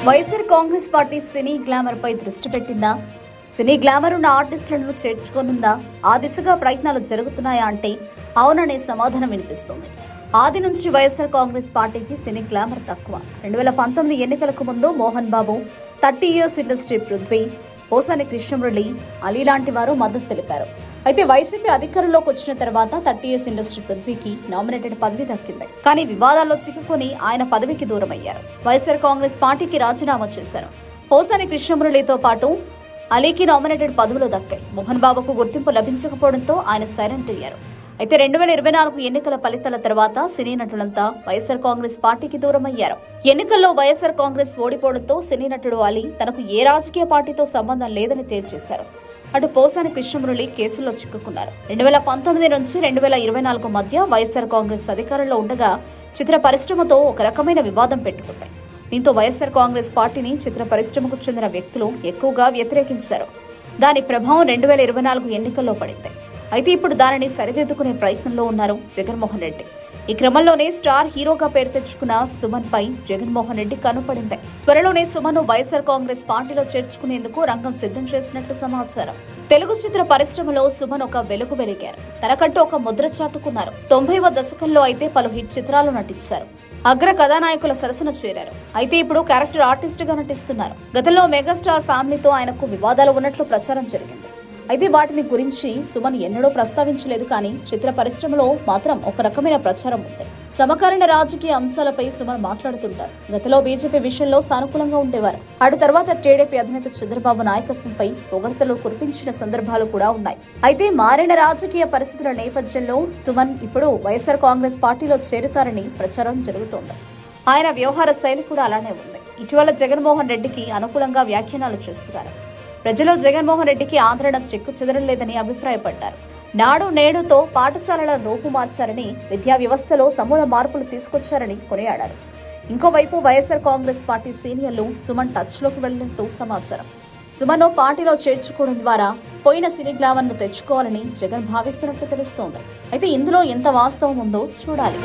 YSR Congress Party cine glamour పై దృష్టి పెట్టిందా? సినీ గ్లామర్ ఉన్న ఆర్టిస్టులను చేర్చుకోనుందా? ఆ దిశగా ప్రయత్నాలు జరుగుతున్నాయా అంటే అవుననే సమాధానం వినిపిస్తోంది. ఆది నుంచి వైఎస్ఆర్ కాంగ్రెస్ పార్టీకి సినీ గ్లామర్ తక్కువ. 2019 ఎన్నికలకు ముందు మోహన్ బాబు, 30 ఇయర్స్ ఇండస్ట్రీ పృథ్వీ, పోసాని కృష్ణమురళి, అలీ లాంటి వారు మద్దతు తెలిపారు. అయితే వైసీపీ అధికారంలోకి వచ్చిన తర్వాత 30 ఇయర్స్ ఇండస్ట్రీ పృథ్వీకి నామినేటెడ్ పదవి దక్కింది. కానీ వివాదాల్లో చిక్కుకొని ఆయన పదవికి దూరమయ్యారు. వైఎస్ఆర్ కాంగ్రెస్ పార్టీకి రాజీనామా చేశారు. పోసాని కృష్ణమురళితో పాటు అలీకి నామినేటెడ్ పదవులు దక్కాయి. మోహన్ బాబుకు గుర్తింపు లభించకపోవడంతో ఆయన సైలెంట్ అయ్యారు. అయితే 2024 ఎన్నికల ఫలితాల తర్వాత సినీ నటులంతా వైఎస్ఆర్ కాంగ్రెస్ పార్టీకి దూరమయ్యారు. ఎన్నికల్లో వైఎస్ఆర్ కాంగ్రెస్ ఓడిపోవడంతో సినీ నటుడు అలీ తనకు ఏ రాజకీయ పార్టీతో సంబంధం లేదని తేల్చేశారు. అటు పోసాని కృష్ణమురళి కేసుల్లో చిక్కుకున్నారు. 2019 నుంచి 2024 మధ్య వైఎస్ఆర్ కాంగ్రెస్ అధికారంలో ఉండగా చిత్ర పరిశ్రమతో ఒక రకమైన వివాదం పెట్టుకుంటాయి. దీంతో వైఎస్ఆర్ కాంగ్రెస్ పార్టీని చిత్ర పరిశ్రమకు చెందిన వ్యక్తులు ఎక్కువగా వ్యతిరేకించారు. దాని ప్రభావం 2024 ఎన్నికల్లో పడింది. అయితే ఇప్పుడు దానిని సరిదిద్దుకునే ప్రయత్నంలో ఉన్నారు జగన్మోహన్ రెడ్డి. ఈ క్రమంలోనే స్టార్ హీరోగా పేరు తెచ్చుకున్న సుమన్ పై జగన్మోహన్ రెడ్డి కనుపడింది. త్వరలోనే సుమన్ వైఎస్ఆర్ కాంగ్రెస్ పార్టీలో చేర్చుకునేందుకు రంగం సిద్ధం చేసినట్లు సమాచారం. తెలుగు చిత్ర పరిశ్రమలో సుమన్ ఒక వెలుగు వెలిగారు. తనకంటూ ఒక ముద్ర చాటుకున్నారు. 90వ దశకంలో అయితే పలు హిట్ చిత్రాలు నటించారు. అగ్ర కథానాయకుల సరసన చేరారు. అయితే ఇప్పుడు క్యారెక్టర్ ఆర్టిస్ట్ గా నటిస్తున్నారు. గతంలో మెగాస్టార్ ఫ్యామిలీతో ఆయనకు వివాదాలు ఉన్నట్లు ప్రచారం జరిగింది. అయితే వాటిని గురించి సుమన్ ఎన్నడూ ప్రస్తావించలేదు. కానీ చిత్ర పరిశ్రమలో మాత్రం ఒక రకమైన ప్రచారం ఉంది. సమకాలీన రాజకీయ అంశాలపై సుమన్ మాట్లాడుతుంటారు. గతంలో బీజేపీ విషయంలో సానుకూలంగా ఉండేవారు. అటు తర్వాత టీడీపీ అధినేత చంద్రబాబు నాయకత్వంపై పొగడ్తలు కురిపించిన సందర్భాలు కూడా ఉన్నాయి. అయితే మారిన రాజకీయ పరిస్థితుల నేపథ్యంలో సుమన్ ఇప్పుడు వైఎస్ఆర్ కాంగ్రెస్ పార్టీలో చేరుతారని ప్రచారం జరుగుతోంది. ఆయన వ్యవహార శైలి కూడా అలానే ఉంది. ఇటీవల జగన్మోహన్ రెడ్డికి అనుకూలంగా వ్యాఖ్యానాలు చేస్తున్నారు. ప్రజలు జగన్మోహన్ రెడ్డికి ఆదరణ చెక్కు చెదరలేదని అభిప్రాయపడ్డారు. నాడు నేడుతో పాఠశాలల రూపు మార్చారని, విద్యా వ్యవస్థలో సమూల మార్పులు తీసుకొచ్చారని కొనియాడారు. ఇంకోవైపు వైఎస్ఆర్ కాంగ్రెస్ పార్టీ సీనియర్లు సుమన్ టచ్లోకి వెళ్లినట్టు సమాచారం. సుమన్ను పార్టీలో చేర్చుకోవడం ద్వారా పోయిన సినీ గ్లామర్ను తెచ్చుకోవాలని జగన్ భావిస్తున్నట్లు తెలుస్తోంది. అయితే ఇందులో ఎంత వాస్తవం ఉందో చూడాలి.